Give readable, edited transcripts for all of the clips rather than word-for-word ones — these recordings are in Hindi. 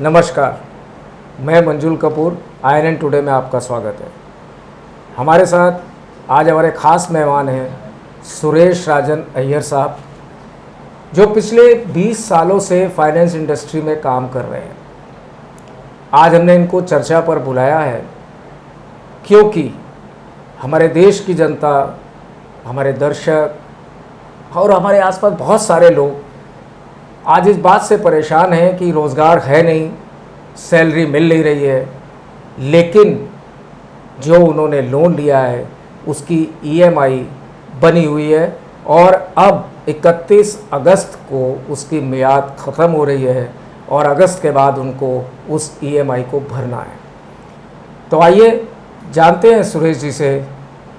नमस्कार, मैं मंजुल कपूर INN टुडे में आपका स्वागत है। हमारे साथ आज हमारे ख़ास मेहमान हैं सुरेश राजन अय्यर साहब, जो पिछले 20 सालों से फाइनेंस इंडस्ट्री में काम कर रहे हैं। आज हमने इनको चर्चा पर बुलाया है क्योंकि हमारे देश की जनता, हमारे दर्शक और हमारे आसपास बहुत सारे लोग आज इस बात से परेशान हैं कि रोज़गार है नहीं, सैलरी मिल नहीं रही है, लेकिन जो उन्होंने लोन लिया है उसकी EMI बनी हुई है और अब 31 अगस्त को उसकी मियाद ख़त्म हो रही है और अगस्त के बाद उनको उस EMI को भरना है। तो आइए जानते हैं सुरेश जी से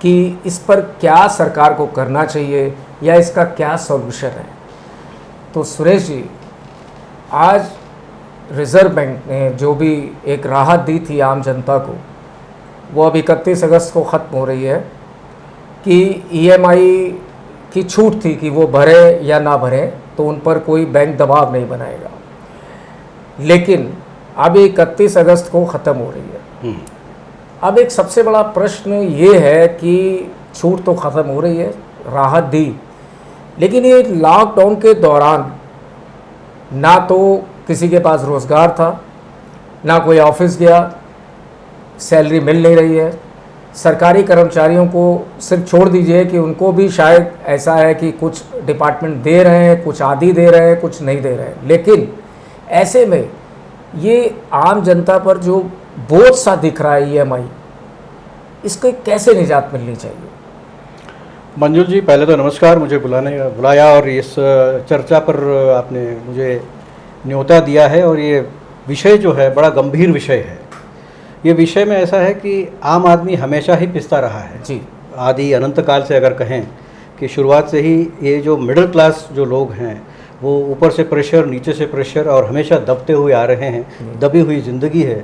कि इस पर क्या सरकार को करना चाहिए या इसका क्या सॉल्यूशन है। तो सुरेश जी, आज रिज़र्व बैंक ने जो भी एक राहत दी थी आम जनता को, वो अब 31 अगस्त को ख़त्म हो रही है कि EMI की छूट थी कि वो भरे या ना भरें, तो उन पर कोई बैंक दबाव नहीं बनाएगा। लेकिन अब 31 अगस्त को ख़त्म हो रही है। अब एक सबसे बड़ा प्रश्न ये है कि छूट तो ख़त्म हो रही है, राहत दी, लेकिन ये लॉकडाउन के दौरान ना तो किसी के पास रोज़गार था, ना कोई ऑफिस गया, सैलरी मिल नहीं रही है। सरकारी कर्मचारियों को सिर्फ छोड़ दीजिए कि उनको भी शायद ऐसा है कि कुछ डिपार्टमेंट दे रहे हैं, कुछ आधी दे रहे हैं, कुछ नहीं दे रहे हैं। लेकिन ऐसे में ये आम जनता पर जो बोझ सा दिख रहा है EMI, इसको कैसे निजात मिलनी चाहिए? मंजुल जी, पहले तो नमस्कार, मुझे बुलाया और इस चर्चा पर आपने मुझे न्योता दिया है। और ये विषय जो है बड़ा गंभीर विषय है। ये विषय में ऐसा है कि आम आदमी हमेशा ही पिसता रहा है जी। आदि अनंत काल से अगर कहें कि शुरुआत से ही ये जो मिडिल क्लास जो लोग हैं वो ऊपर से प्रेशर, नीचे से प्रेशर और हमेशा दबते हुए आ रहे हैं। दबी हुई ज़िंदगी है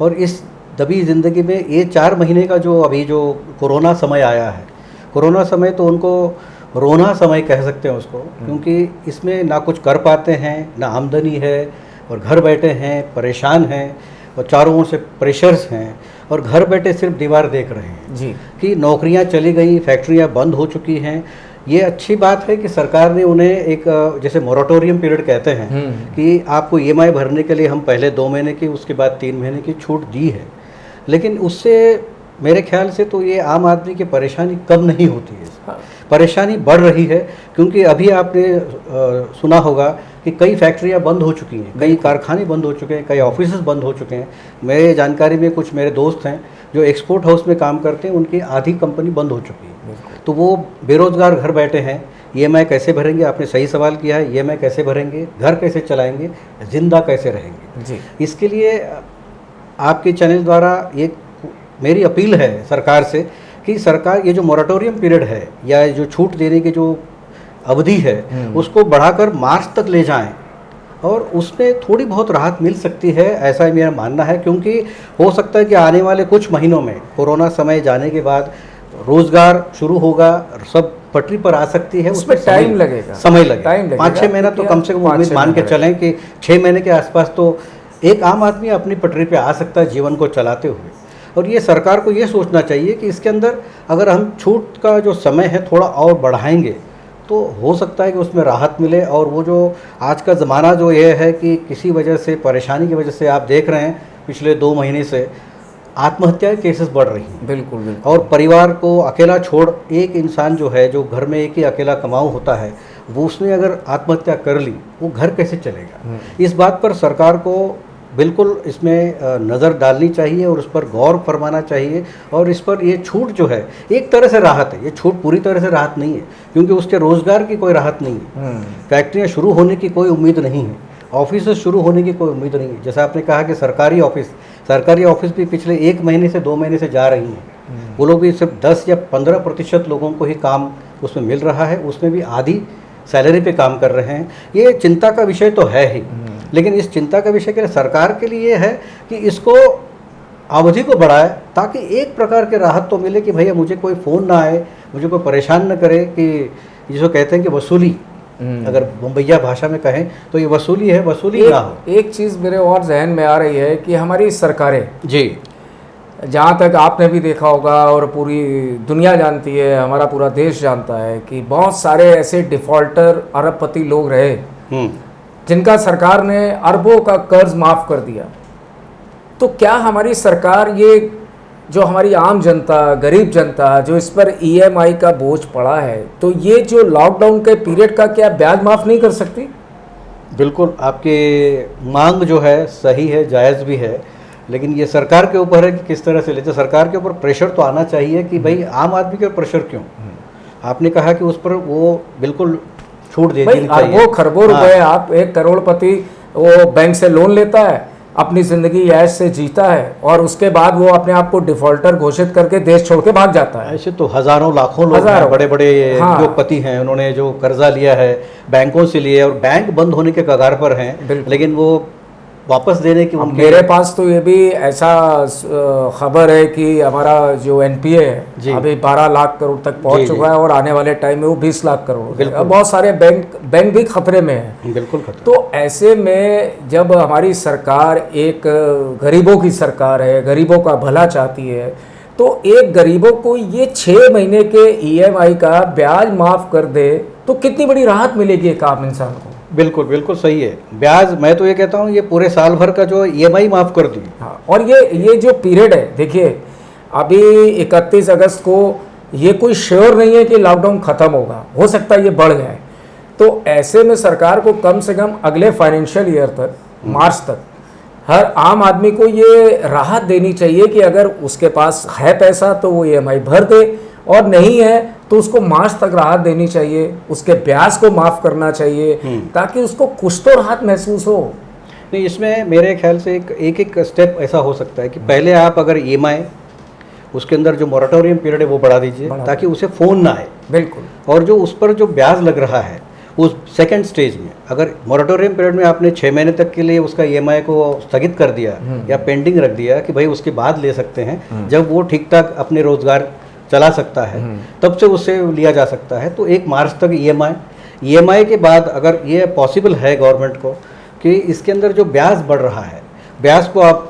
और इस दबी ज़िंदगी में ये 4 महीने का जो अभी जो कोरोना समय आया है, कोरोना समय तो उनको रोना समय कह सकते हैं उसको, क्योंकि इसमें ना कुछ कर पाते हैं, ना आमदनी है और घर बैठे हैं, परेशान हैं और चारों ओर से प्रेशर्स हैं और घर बैठे सिर्फ दीवार देख रहे हैं जी। कि नौकरियां चली गई, फैक्ट्रियां बंद हो चुकी हैं। ये अच्छी बात है कि सरकार ने उन्हें एक जैसे मोरेटोरियम पीरियड कहते हैं कि आपको EMI भरने के लिए हम पहले 2 महीने की, उसके बाद 3 महीने की छूट दी है। लेकिन उससे मेरे ख्याल से तो ये आम आदमी की परेशानी कम नहीं होती है। हाँ। परेशानी बढ़ रही है, क्योंकि अभी आपने सुना होगा कि कई फैक्ट्रियां बंद हो चुकी हैं, कई कारखाने बंद हो चुके हैं, कई ऑफिस बंद हो चुके हैं। मेरे जानकारी में कुछ मेरे दोस्त हैं जो एक्सपोर्ट हाउस में काम करते हैं, उनकी आधी कंपनी बंद हो चुकी है। तो वो बेरोजगार घर बैठे हैं। EMI कैसे भरेंगे? आपने सही सवाल किया है। EMI कैसे भरेंगे? घर कैसे चलाएंगे? जिंदा कैसे रहेंगे जी। इसके लिए आपके चैनल द्वारा एक मेरी अपील है सरकार से कि सरकार ये जो मोरेटोरियम पीरियड है या जो छूट देने की जो अवधि है उसको बढ़ाकर मार्च तक ले जाएं और उसमें थोड़ी बहुत राहत मिल सकती है, ऐसा मेरा मानना है। क्योंकि हो सकता है कि आने वाले कुछ महीनों में कोरोना समय जाने के बाद रोजगार शुरू होगा, सब पटरी पर आ सकती है। उसमें टाइम लगेगा, समय लगेगा 5-6 महीना तो कम से कम उम्मीद मान के चलें कि 6 महीने के आसपास तो एक आम आदमी अपनी पटरी पे आ सकता है जीवन को चलाते हुए। और ये सरकार को ये सोचना चाहिए कि इसके अंदर अगर हम छूट का जो समय है थोड़ा और बढ़ाएंगे तो हो सकता है कि उसमें राहत मिले। और वो जो आज का ज़माना जो ये है कि किसी वजह से, परेशानी की वजह से आप देख रहे हैं पिछले 2 महीने से आत्महत्या के केसेस बढ़ रही हैं। बिल्कुल बिल्कुल। और परिवार को अकेला छोड़ एक इंसान जो है, जो घर में एक ही अकेला कमाऊ होता है, वो उसने अगर आत्महत्या कर ली, वो घर कैसे चलेगा? इस बात पर सरकार को बिल्कुल इसमें नज़र डालनी चाहिए और उस पर गौर फरमाना चाहिए। और इस पर ये छूट जो है एक तरह से राहत है, ये छूट पूरी तरह से राहत नहीं है, क्योंकि उसके रोज़गार की कोई राहत नहीं है। फैक्ट्रियाँ शुरू होने की कोई उम्मीद नहीं है, ऑफिस शुरू होने की कोई उम्मीद नहीं है। जैसा आपने कहा कि सरकारी ऑफिस भी पिछले 1 महीने से 2 महीने से जा रही हैं। वो लोग भी सिर्फ 10 या 15% लोगों को ही काम उसमें मिल रहा है, उसमें भी आधी सैलरी पे काम कर रहे हैं। ये चिंता का विषय तो है ही, लेकिन इस चिंता का विषय के लिए सरकार के लिए है कि इसको अवधि को बढ़ाए ताकि एक प्रकार के राहत तो मिले कि भैया मुझे कोई फ़ोन ना आए, मुझे कोई परेशान न करे, कि जिसको कहते हैं कि वसूली अगर मुंबईया भाषा में कहें तो ये वसूली है, वसूली ना हो। एक चीज़ मेरे और जहन में आ रही है कि हमारी सरकारें, जी, जहाँ तक आपने भी देखा होगा और पूरी दुनिया जानती है, हमारा पूरा देश जानता है कि बहुत सारे ऐसे डिफ़ॉल्टर अरबपति लोग रहे जिनका सरकार ने अरबों का कर्ज माफ़ कर दिया। तो क्या हमारी सरकार, ये जो हमारी आम जनता, गरीब जनता जो इस पर ईएमआई का बोझ पड़ा है, तो ये जो लॉकडाउन के पीरियड का क्या ब्याज माफ़ नहीं कर सकती? बिल्कुल, आपकी मांग जो है सही है, जायज़ भी है, लेकिन ये सरकार के ऊपर है कि किस तरह से लेते। सरकार के ऊपर प्रेशर तो आना चाहिए कि भाई आम आदमी के प्रेशर क्यों। आपने कहा कि उस पर वो बिल्कुल छूट दे देनी चाहिए। अरबों खरबों रुपए, आप एक करोड़पति वो बैंक से लोन लेता है, अपनी ज़िंदगी ऐश से जीता है और उसके बाद वो अपने आप को डिफॉल्टर घोषित करके देश छोड़ के भाग जाता है। ऐसे तो हज़ारों लाखों लोग हैं, बड़े बड़े उद्योगपति हैं, उन्होंने जो कर्जा लिया है बैंकों से लिए और बैंक बंद होने के कगार पर हैं, लेकिन वो वापस देने की उनके। मेरे पास तो ये भी ऐसा खबर है कि हमारा जो एनपीए है अभी 12 लाख करोड़ तक पहुंच चुका है और आने वाले टाइम में वो 20 लाख करोड़। बहुत सारे बैंक भी खतरे में हैं। बिल्कुल खतरे। तो ऐसे में जब हमारी सरकार एक गरीबों की सरकार है, गरीबों का भला चाहती है, तो एक गरीबों को ये 6 महीने के ईएमआई का ब्याज माफ़ कर दे तो कितनी बड़ी राहत मिलेगी एक आम इंसान को। बिल्कुल बिल्कुल सही है। ब्याज, मैं तो ये कहता हूँ ये पूरे साल भर का जो ईएमआई माफ़ कर दी। हाँ, और ये जो पीरियड है, देखिए अभी 31 अगस्त को ये कोई श्योर नहीं है कि लॉकडाउन ख़त्म होगा, हो सकता है ये बढ़ जाए। तो ऐसे में सरकार को कम से कम अगले फाइनेंशियल ईयर तक, मार्च तक, हर आम आदमी को ये राहत देनी चाहिए कि अगर उसके पास है पैसा तो वो ईएमआई भर दे और नहीं है तो उसको मार्च तक राहत देनी चाहिए, उसके ब्याज को माफ़ करना चाहिए ताकि उसको कुछ तो राहत महसूस हो। नहीं, इसमें मेरे ख्याल से एक स्टेप ऐसा हो सकता है कि पहले आप अगर ईएमआई उसके अंदर जो मोरेटोरियम पीरियड है वो बढ़ा दीजिए ताकि उसे फ़ोन ना आए। बिल्कुल। और जो उस पर जो ब्याज लग रहा है उस सेकंड स्टेज में, अगर मोरेटोरियम पीरियड में आपने 6 महीने तक के लिए उसका ईएमआई को स्थगित कर दिया या पेंडिंग रख दिया कि भाई उसके बाद ले सकते हैं, जब वो ठीक ठाक अपने रोजगार चला सकता है तब से उससे लिया जा सकता है। तो 1 मार्च तक ईएमआई के बाद अगर ये पॉसिबल है गवर्नमेंट को कि इसके अंदर जो ब्याज बढ़ रहा है, ब्याज को आप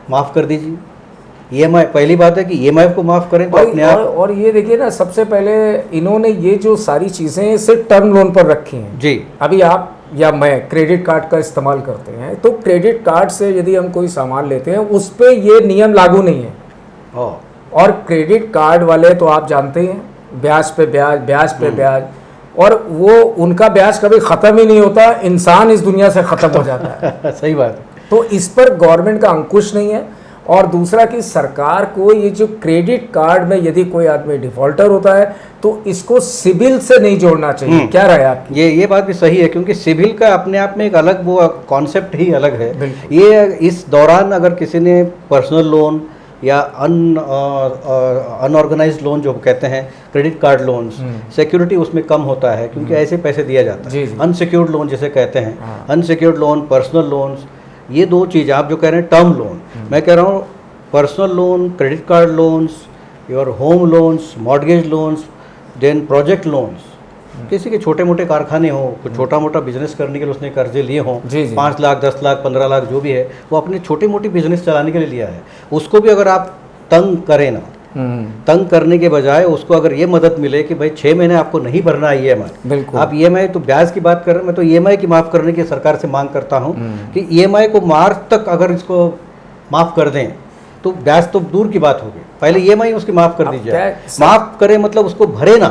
माफ़ कर दीजिए। ईएमआई, पहली बात है कि ईएमआई को माफ़ करें तो अपने आप। और ये देखिए ना, सबसे पहले इन्होंने ये जो सारी चीज़ें सिर्फ टर्म लोन पर रखी हैं जी। अभी आप या मैं क्रेडिट कार्ड का इस्तेमाल करते हैं, तो क्रेडिट कार्ड से यदि हम कोई सामान लेते हैं उस पर ये नियम लागू नहीं है। और क्रेडिट कार्ड वाले तो आप जानते हैं, ब्याज पे ब्याज, ब्याज पे ब्याज, और वो उनका ब्याज कभी ख़त्म ही नहीं होता, इंसान इस दुनिया से ख़त्म हो जाता है। सही बात है। तो इस पर गवर्नमेंट का अंकुश नहीं है। और दूसरा कि सरकार को ये जो क्रेडिट कार्ड में यदि कोई आदमी डिफॉल्टर होता है तो इसको सिबिल से नहीं जोड़ना चाहिए। क्या राय आपकी? ये बात भी सही है, क्योंकि सिबिल का अपने आप में एक अलग वो कॉन्सेप्ट ही अलग है। ये इस दौरान अगर किसी ने पर्सनल लोन या अनऑर्गेनाइज्ड लोन जो कहते हैं, क्रेडिट कार्ड लोन्स, सिक्योरिटी उसमें कम होता है क्योंकि ऐसे पैसे दिया जाता है। अनसिक्योर्ड लोन जिसे कहते हैं, अनसिक्योर्ड लोन, पर्सनल लोन्स, ये 2 चीज़ आप जो कह रहे हैं टर्म लोन, मैं कह रहा हूँ personal loan, credit card loans, your home loans, mortgage loans, then project loans. किसी के छोटे मोटे कारखाने हों, कुछ छोटा मोटा बिजनेस करने के लिए उसने कर्जे लिए हों, 5 लाख 10 लाख 15 लाख जो भी है, वो अपने छोटी मोटी बिजनेस चलाने के लिए लिया है, उसको भी अगर आप तंग करें ना, तंग करने के बजाय उसको अगर ये मदद मिले कि भाई 6 महीने आपको नहीं भरना है ईएमआई, आप ईएमआई तो ब्याज की बात कर रहे हैं, मैं तो ईएमआई की माफ़ करने की सरकार से मांग करता हूँ कि ईएमआई को मार्च तक अगर इसको माफ़ कर दें तो ब्याज तो दूर की बात होगी, पहले ईएमआई उसकी माफ़ कर दीजिए। माफ़ करें मतलब उसको भरे ना।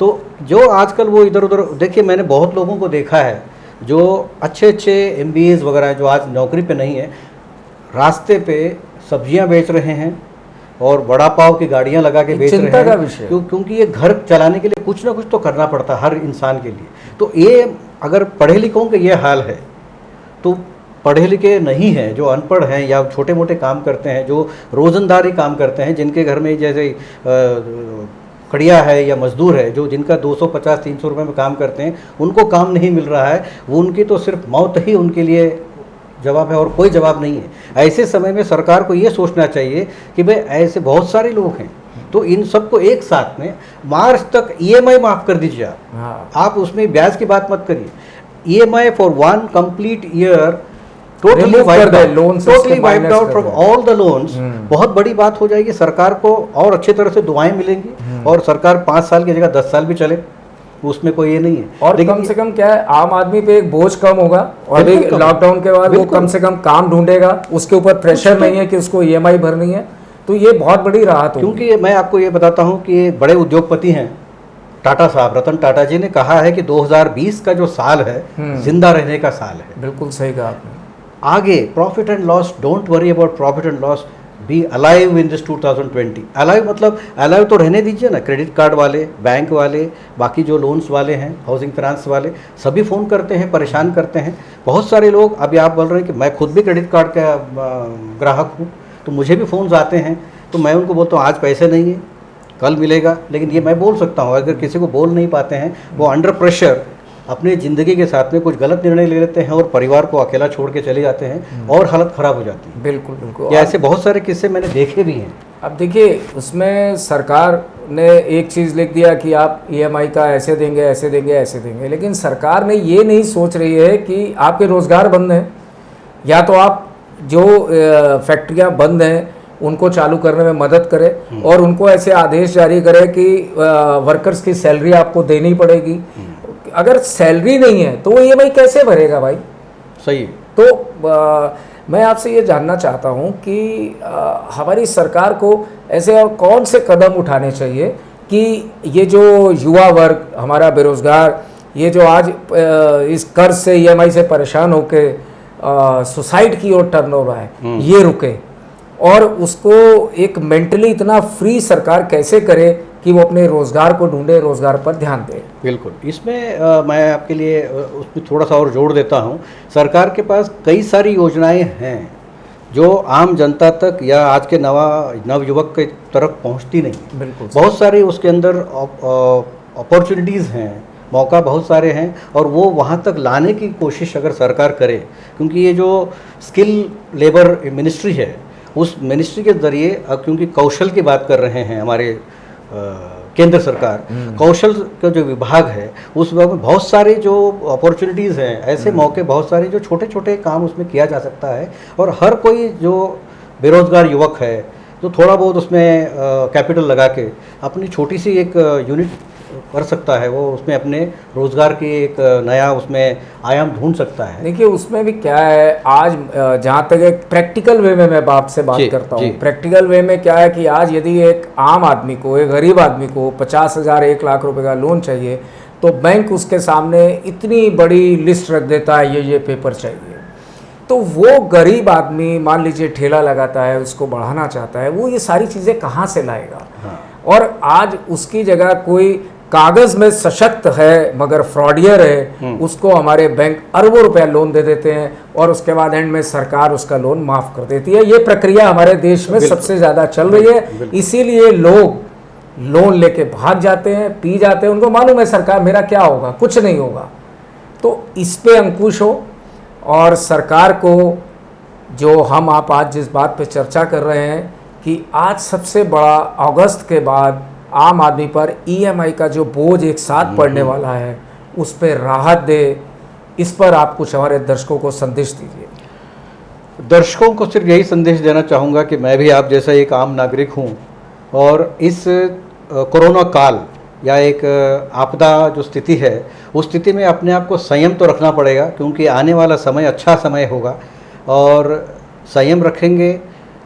तो जो आजकल वो इधर उधर, देखिए मैंने बहुत लोगों को देखा है जो अच्छे MBAs वगैरह जो आज नौकरी पे नहीं है, रास्ते पे सब्जियां बेच रहे हैं और वड़ा पाव की गाड़ियां लगा के बेच रहे हैं, क्योंकि ये घर चलाने के लिए कुछ ना कुछ तो करना पड़ता है हर इंसान के लिए। तो ये अगर पढ़े लिखों के ये हाल है तो पढ़े लिखे नहीं हैं, जो अनपढ़ हैं या छोटे मोटे काम करते हैं, जो रोजंदारी काम करते हैं, जिनके घर में जैसे कड़िया है या मजदूर है, जो जिनका 250-300 रुपये में काम करते हैं, उनको काम नहीं मिल रहा है, वो उनकी तो सिर्फ मौत ही उनके लिए जवाब है और कोई जवाब नहीं है। ऐसे समय में सरकार को ये सोचना चाहिए कि भाई ऐसे बहुत सारे लोग हैं तो इन सबको एक साथ में मार्च तक ईएमआई माफ़ कर दीजिए आप उसमें ब्याज की बात मत करिए। EMI for 1 complete year totally wiped out from all the loans, बहुत बड़ी बात हो जाएगी। सरकार को और अच्छी तरह से दुआएं मिलेंगी और सरकार 5 साल की जगह 10 साल भी चले, उसमें कोई ये नहीं है। और कम से कम क्या है, आम आदमी पे एक बोझ कम होगा और अभी लॉकडाउन के बाद वो कम से कम काम ढूंढेगा, उसके ऊपर प्रेशर नहीं है कि उसको ईएमआई भरनी है, तो ये बहुत बड़ी राहत होगी। क्योंकि मैं आपको ये बताता हूँ कि ये बड़े उद्योगपति हैं, टाटा साहब, रतन टाटा जी ने कहा है कि 2020 का जो साल है जिंदा रहने का साल है। बिल्कुल सही कहा आपने। आगे profit and loss, don't worry about profit and loss, be alive in this 2020। Alive मतलब अलाइव तो रहने दीजिए ना, क्रेडिट कार्ड वाले, बैंक वाले, बाकी जो लोन्स वाले हैं, हाउसिंग फाइनेंस वाले, सभी फ़ोन करते हैं, परेशान करते हैं। बहुत सारे लोग, अभी आप बोल रहे हैं कि मैं खुद भी क्रेडिट कार्ड का ग्राहक हूँ, तो मुझे भी फ़ोन्स आते हैं, तो मैं उनको बोलता हूँ आज पैसे नहीं है, कल मिलेगा। लेकिन ये मैं बोल सकता हूँ, अगर किसी को बोल नहीं पाते हैं, वो अंडर प्रेशर अपनी ज़िंदगी के साथ में कुछ गलत निर्णय ले लेते हैं और परिवार को अकेला छोड़ के चले जाते हैं और हालत ख़राब हो जाती है। बिल्कुल बिल्कुल, या ऐसे बहुत सारे किस्से मैंने देखे भी हैं। अब देखिए, उसमें सरकार ने एक चीज़ लिख दिया कि आप ईएमआई का ऐसे देंगे, ऐसे देंगे, ऐसे देंगे, लेकिन सरकार ने ये नहीं सोच रही है कि आपके रोज़गार बंद हैं, या तो आप जो फैक्ट्रियां बंद हैं उनको चालू करने में मदद करें और उनको ऐसे आदेश जारी करें कि वर्कर्स की सैलरी आपको देनी पड़ेगी। अगर सैलरी नहीं है तो वो ईएमआई कैसे भरेगा भाई? सही। तो मैं आपसे ये जानना चाहता हूँ कि हमारी सरकार को ऐसे और कौन से कदम उठाने चाहिए कि ये जो युवा वर्ग हमारा बेरोजगार, ये जो आज इस कर्ज से, ईएमआई से परेशान होके सुसाइड की ओर टर्न हो रहा है, ये रुके, और उसको एक मेंटली इतना फ्री सरकार कैसे करे कि वो अपने रोज़गार को ढूंढे, रोज़गार पर ध्यान दे। बिल्कुल, इसमें मैं आपके लिए उसमें थोड़ा सा और जोड़ देता हूँ। सरकार के पास कई सारी योजनाएं हैं जो आम जनता तक या आज के नवयुवक के तरफ पहुँचती नहीं। बिल्कुल, बहुत सारी उसके अंदर अपॉर्चुनिटीज़ हैं, मौका बहुत सारे हैं, और वो वहाँ तक लाने की कोशिश अगर सरकार करे, क्योंकि ये जो स्किल लेबर मिनिस्ट्री है, उस मिनिस्ट्री के ज़रिए, क्योंकि कौशल की बात कर रहे हैं हमारे केंद्र सरकार, कौशल का जो विभाग है उस विभाग में बहुत सारे जो अपॉर्चुनिटीज़ हैं, ऐसे मौके बहुत सारे जो छोटे छोटे काम उसमें किया जा सकता है, और हर कोई जो बेरोज़गार युवक है जो थोड़ा बहुत उसमें कैपिटल लगा के अपनी छोटी सी एक यूनिट कर सकता है, वो उसमें अपने रोज़गार की एक नया उसमें आयाम ढूंढ सकता है। देखिए, उसमें भी क्या है, आज जहाँ तक एक प्रैक्टिकल वे में मैं आपसे बात करता हूँ, प्रैक्टिकल वे में क्या है कि आज यदि एक आम आदमी को, एक गरीब आदमी को 50,000 1 लाख रुपए का लोन चाहिए, तो बैंक उसके सामने इतनी बड़ी लिस्ट रख देता है, ये पेपर चाहिए। तो वो गरीब आदमी, मान लीजिए ठेला लगाता है, उसको बढ़ाना चाहता है, वो ये सारी चीज़ें कहाँ से लाएगा? और आज उसकी जगह कोई कागज में सशक्त है मगर फ्रॉडियर है, उसको हमारे बैंक अरबों रुपया लोन दे देते हैं और उसके बाद एंड में सरकार उसका लोन माफ कर देती है। ये प्रक्रिया हमारे देश में सबसे ज़्यादा चल रही है, इसीलिए लोग लोन लेके भाग जाते हैं, पी जाते हैं, उनको मालूम है सरकार मेरा क्या होगा, कुछ नहीं होगा। तो इस पे अंकुश हो, और सरकार को, जो हम आप आज जिस बात पे चर्चा कर रहे हैं कि आज सबसे बड़ा अगस्त के बाद आम आदमी पर ईएमआई का जो बोझ एक साथ पड़ने वाला है, उस पर राहत दे, इस पर आप कुछ हमारे दर्शकों को संदेश दीजिए। दर्शकों को सिर्फ यही संदेश देना चाहूँगा कि मैं भी आप जैसा एक आम नागरिक हूँ, और इस कोरोना काल या एक आपदा जो स्थिति है, उस स्थिति में अपने आप को संयम तो रखना पड़ेगा, क्योंकि आने वाला समय अच्छा समय होगा, और संयम रखेंगे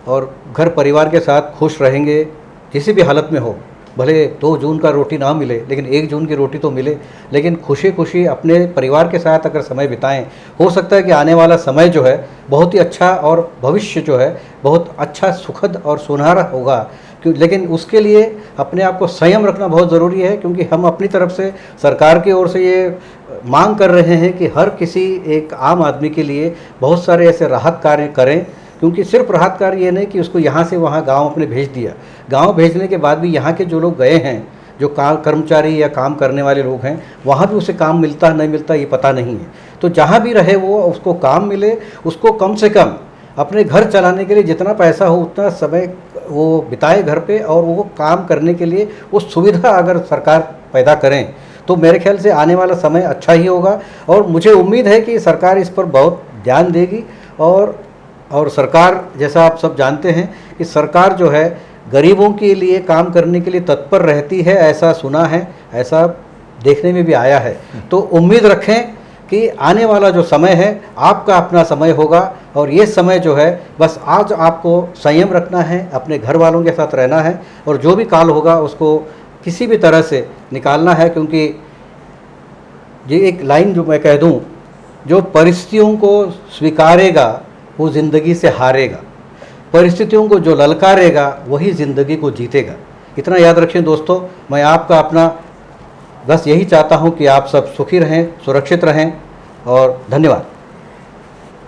और घर परिवार के साथ खुश रहेंगे, किसी भी हालत में हो, भले 2 जून का रोटी ना मिले लेकिन 1 जून की रोटी तो मिले, लेकिन खुशी खुशी अपने परिवार के साथ अगर समय बिताएं, हो सकता है कि आने वाला समय जो है बहुत ही अच्छा, और भविष्य जो है बहुत अच्छा, सुखद और सुनहरा होगा। लेकिन उसके लिए अपने आप को संयम रखना बहुत ज़रूरी है, क्योंकि हम अपनी तरफ से सरकार की ओर से ये मांग कर रहे हैं कि हर किसी एक आम आदमी के लिए बहुत सारे ऐसे राहत कार्य करें, क्योंकि सिर्फ राहत कार्य ये नहीं कि उसको यहाँ से वहाँ गांव अपने भेज दिया, गांव भेजने के बाद भी यहाँ के जो लोग गए हैं, जो कर्मचारी या काम करने वाले लोग हैं, वहाँ भी उसे काम मिलता नहीं मिलता ये पता नहीं है। तो जहाँ भी रहे वो उसको काम मिले, उसको कम से कम अपने घर चलाने के लिए जितना पैसा हो उतना समय वो बिताए घर पे, और वो काम करने के लिए वो सुविधा अगर सरकार पैदा करें तो मेरे ख्याल से आने वाला समय अच्छा ही होगा। और मुझे उम्मीद है कि सरकार इस पर बहुत ध्यान देगी। और सरकार, जैसा आप सब जानते हैं कि सरकार जो है गरीबों के लिए काम करने के लिए तत्पर रहती है, ऐसा सुना है, ऐसा देखने में भी आया है। तो उम्मीद रखें कि आने वाला जो समय है आपका अपना समय होगा, और ये समय जो है बस आज आपको संयम रखना है, अपने घर वालों के साथ रहना है, और जो भी काल होगा उसको किसी भी तरह से निकालना है। क्योंकि ये एक लाइन जो मैं कह दूं, जो परिस्थितियों को स्वीकारेगा वो ज़िंदगी से हारेगा, परिस्थितियों को जो ललकारेगा वही ज़िंदगी को जीतेगा। इतना याद रखें दोस्तों। मैं आपका अपना बस यही चाहता हूं कि आप सब सुखी रहें, सुरक्षित रहें, और धन्यवाद।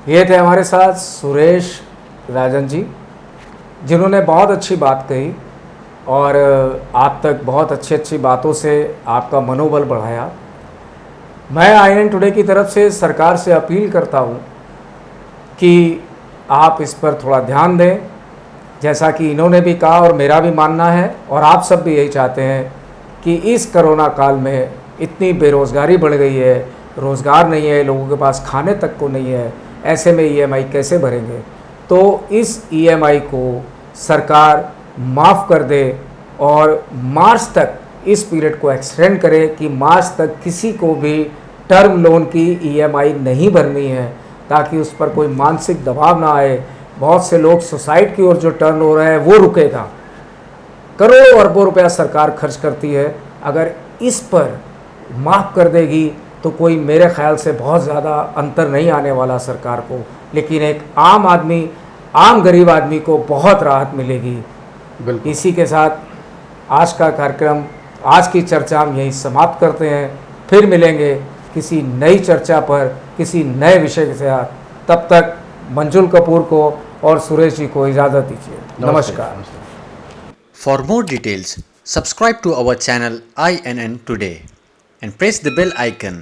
ये थे हमारे साथ सुरेश राजन जी, जिन्होंने बहुत अच्छी बात कही और आप तक बहुत अच्छी बातों से आपका मनोबल बढ़ाया। मैं INN टुडे की तरफ से सरकार से अपील करता हूँ कि आप इस पर थोड़ा ध्यान दें, जैसा कि इन्होंने भी कहा और मेरा भी मानना है, और आप सब भी यही चाहते हैं कि इस कोरोना काल में इतनी बेरोज़गारी बढ़ गई है, रोज़गार नहीं है, लोगों के पास खाने तक को नहीं है, ऐसे में EMI कैसे भरेंगे। तो इस EMI को सरकार माफ़ कर दे और मार्च तक इस पीरियड को एक्सटेंड करे कि मार्च तक किसी को भी टर्म लोन की EMI नहीं भरनी है, ताकि उस पर कोई मानसिक दबाव ना आए। बहुत से लोग सुसाइड की ओर जो टर्न हो रहा है वो रुकेगा। करोड़ों अरबों रुपया सरकार खर्च करती है, अगर इस पर माफ़ कर देगी तो कोई मेरे ख्याल से बहुत ज़्यादा अंतर नहीं आने वाला सरकार को, लेकिन एक आम आदमी, आम गरीब आदमी को बहुत राहत मिलेगी। बिल्कुल। इसी के साथ आज का कार्यक्रम, आज की चर्चा हम यहीं समाप्त करते हैं। फिर मिलेंगे किसी नई चर्चा पर, किसी नए विषय के साथ। तब तक मंजुल कपूर को और सुरेश जी को इजाज़त दीजिए। नमस्कार। For more details, subscribe to our channel INN Today and press the bell icon.